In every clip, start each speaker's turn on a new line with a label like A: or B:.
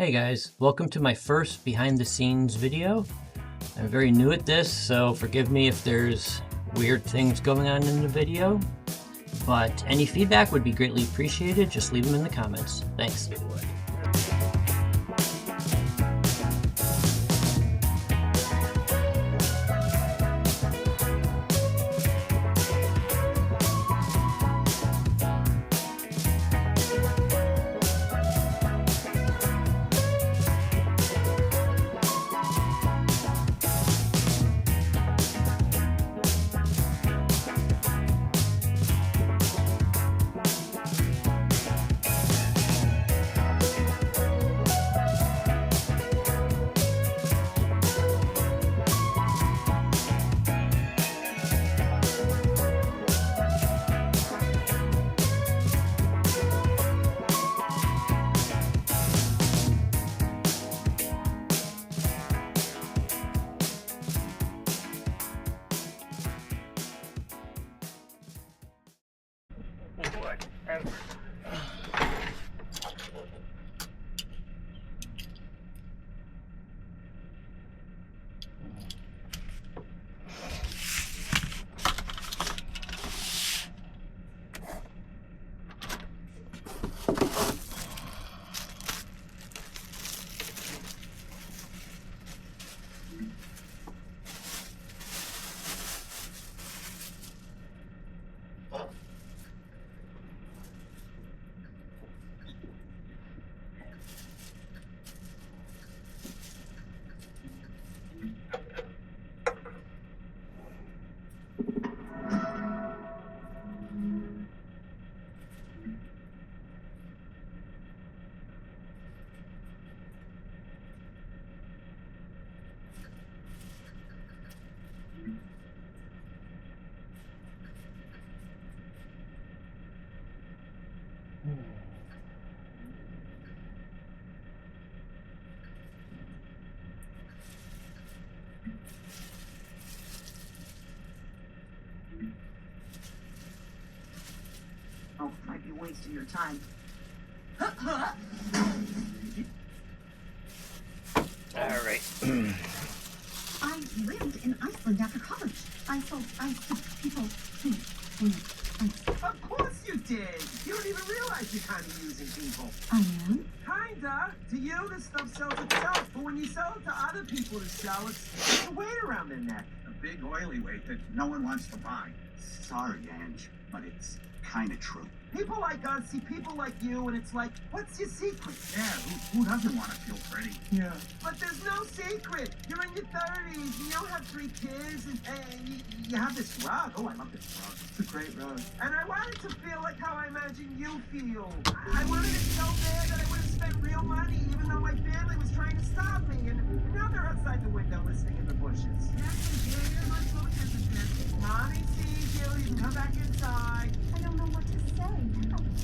A: Hey guys, welcome to my first behind the scenes video. I'm very new at this, so forgive me if there's weird things going on in the video, but any feedback would be greatly appreciated. Just leave them in the comments. Thanks.
B: Oh, might be wasting your time.
A: Alright.
B: I lived in Iceland after college. I sold ice to people.
C: Of course you did. You don't even realize you're kind of using people.
B: I am?
C: Kinda. To you, this stuff sells itself. But when you sell it to other people to sell, it's a weight around their neck.
D: A big oily weight that no one wants to buy. Sorry, Ange, but it's kind of true.
C: People like us see people like you, and it's like, what's your secret?
D: Yeah, who doesn't want to feel pretty?
C: Yeah. But there's no secret. You're in your 30s, and you don't have 3 kids, and you have this rug. Oh, I love this rug. It's a great rug. And I wanted to feel like how I imagine you feel. I wanted it so bad that I would have spent real money, even though my family was trying to stop me. And now they're outside the window listening in the bushes. Mommy sees you. You can come back inside.
B: I don't know what to say. I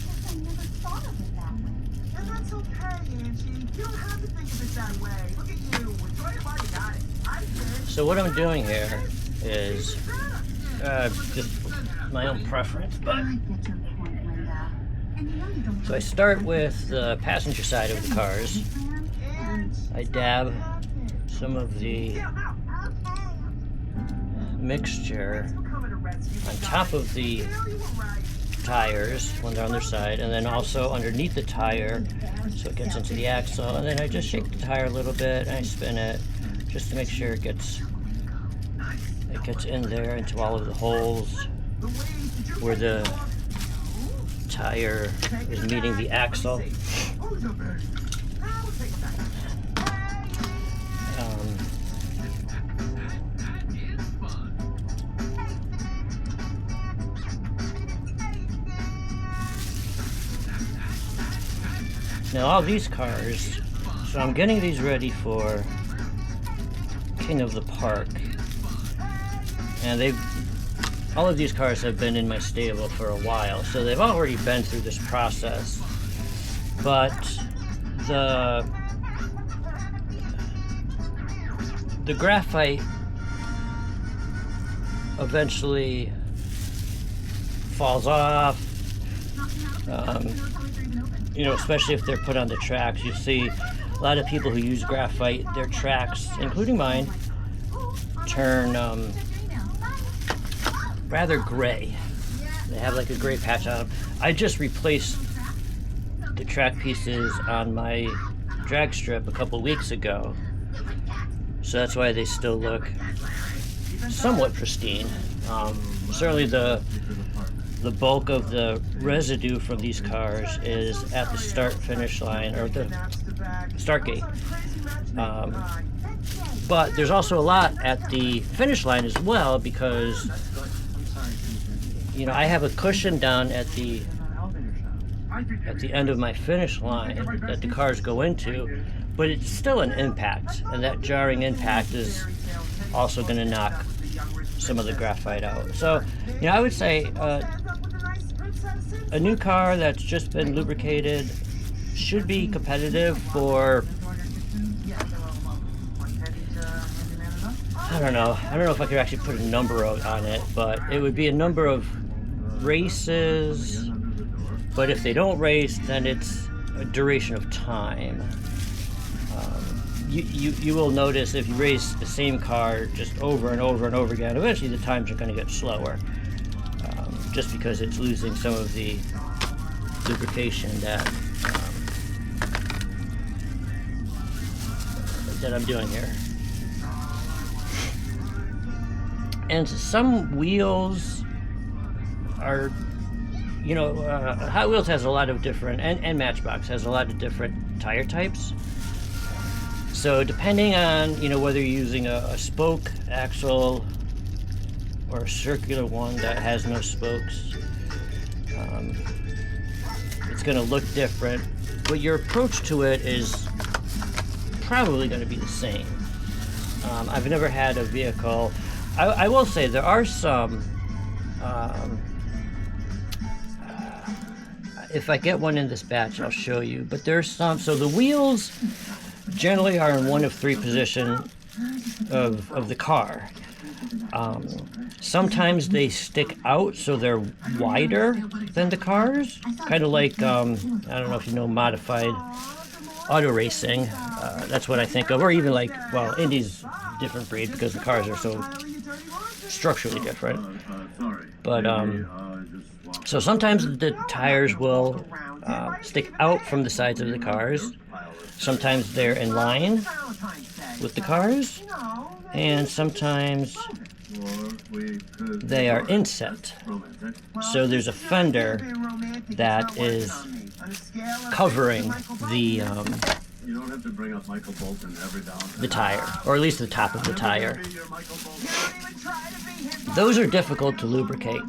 B: guess I never thought of it that way.
C: And that's okay, Angie. You don't have to think of it that way. Look at you. Enjoy it while you got it. I did.
A: So what I'm doing here is just my own preference, but
B: I get your point, Linda. And you know you don't
A: so I start with the passenger side of the cars. I dab some of the mixture on top of the tires when they're on their side, and then also underneath the tire so it gets into the axle, and then I just shake the tire a little bit and I spin it just to make sure it gets in there into all of the holes where the tire is meeting the axle. Now all these cars, so I'm getting these ready for King of the Park, and all of these cars have been in my stable for a while, so they've already been through this process, but the graphite eventually falls off. You know, especially if they're put on the tracks, you see a lot of people who use graphite, their tracks, including mine, turn rather gray. They have like a gray patch on them. I just replaced the track pieces on my drag strip a couple weeks ago, so that's why they still look somewhat pristine. Certainly the bulk of the residue from these cars is at the start-finish line, or the start gate. But there's also a lot at the finish line as well, because I have a cushion down at the end of my finish line that the cars go into, but it's still an impact, and that jarring impact is also going to knock some of the graphite out. So, I would say a new car that's just been lubricated should be competitive for, I don't know if I could actually put a number on it, but it would be a number of races. But if they don't race, then it's a duration of time. You will notice if you race the same car just over and over and over again, eventually the times are going to get slower, just because it's losing some of the lubrication that I'm doing here. And some wheels are, Hot Wheels has a lot of different, and Matchbox has a lot of different tire types. So depending on, whether you're using a spoke axle or a circular one that has no spokes, it's going to look different, but your approach to it is probably going to be the same. I've never had a vehicle. I will say there are some, if I get one in this batch, I'll show you, but there's some, so the wheels generally are in one of three positions of the car. Sometimes they stick out, so they're wider than the cars, kind of like, I don't know if you know modified auto racing. That's what I think of, or even like, well, Indy's different breed because the cars are so structurally different. But so sometimes the tires will stick out from the sides of the cars. Sometimes they're in line with the cars, and sometimes they are inset. So there's a fender that is covering the tire, or at least the top of the tire. Those are difficult to lubricate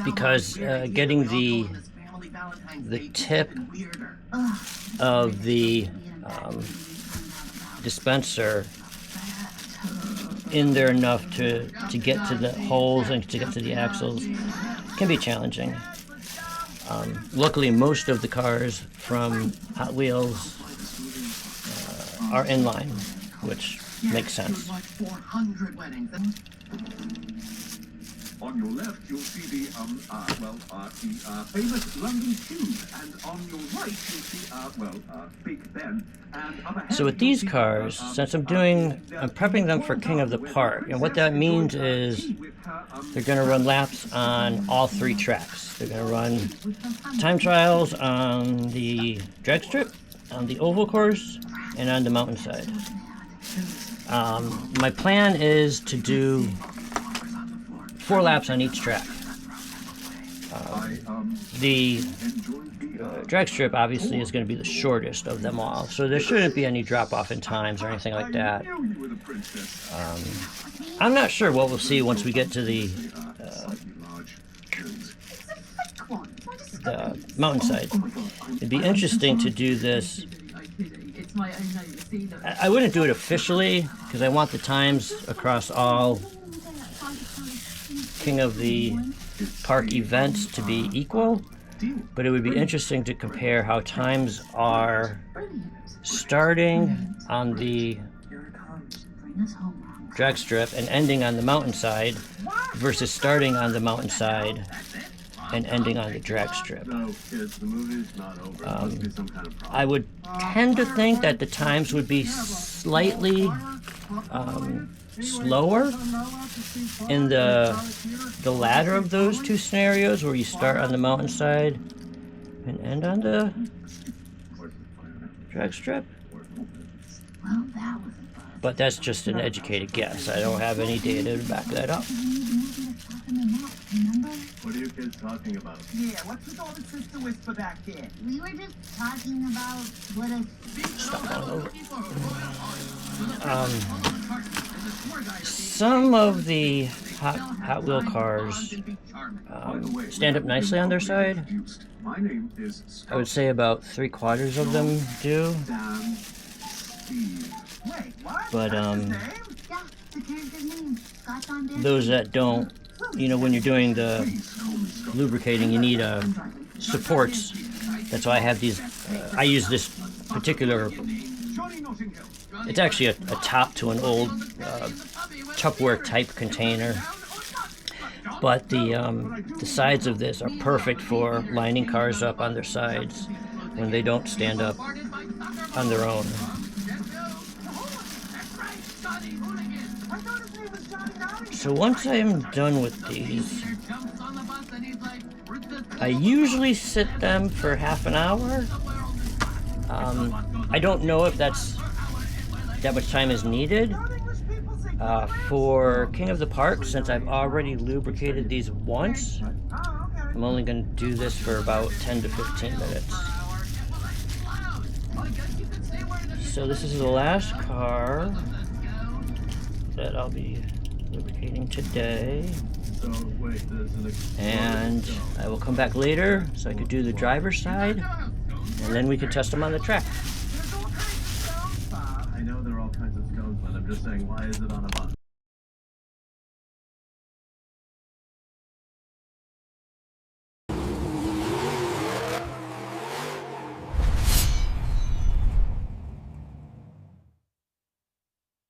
A: because getting the tip of the dispenser in there enough to get to the holes and to get to the axles can be challenging. Luckily, most of the cars from Hot Wheels are inline, which makes sense.
D: On your left, you'll see the famous London Tube, and on your right, you'll see Big Ben. And up ahead,
A: so with these cars, since I'm prepping them for King of the Park, and what that means is they're going to run laps on all three tracks. They're going to run time trials on the drag strip, on the oval course, and on the mountainside. My plan is to do 4 laps on each track. The drag strip obviously is going to be the shortest of them all, so there shouldn't be any drop off in times or anything like that. I'm not sure what we'll see once we get to the mountainside. It'd be interesting to do this. I wouldn't do it officially because I want the times across all King of the Park events to be equal, but it would be interesting to compare how times are starting on the drag strip and ending on the mountainside versus starting on the mountainside and ending on the drag strip.
E: No, kids, the movie's not over. It must be some kind of problem.
A: I would tend to think that the times would be slightly slower in the latter of those two scenarios, where you start on the mountainside and end on the drag strip.
B: Well, that was a buzz.
A: But that's just an educated guess. I don't have any data to back that up.
E: What are you kids talking about?
C: Yeah, what's with all the sister whisper back there?
B: We were just talking about what a
A: Stop all over. Some of the Hot Wheel cars stand up nicely on their side.
E: My name is
A: I would say about 3/4 of them do.
E: Damn Steve.
C: Wait, what?
A: But
C: That's his name?
B: yeah, the character's name. Scott on Deck.
A: those that don't, you know, when you're doing the lubricating, you need supports. That's why I have these. I use this particular. It's actually a top to an old Tupperware type container, but the sides of this are perfect for lining cars up on their sides when they don't stand up on their own. So once I'm done with these, I usually sit them for half an hour. I don't know if that much time is needed. For King of the Park, since I've already lubricated these once, I'm only going to do this for about 10 to 15 minutes. So this is the last car that I'll be lubricating today.
E: So, wait, there's an
A: And I will come back later so I could do the driver's side, and then we could test them on the track.
E: I know there are all kinds of stones, but I'm just saying, why is it on a bus?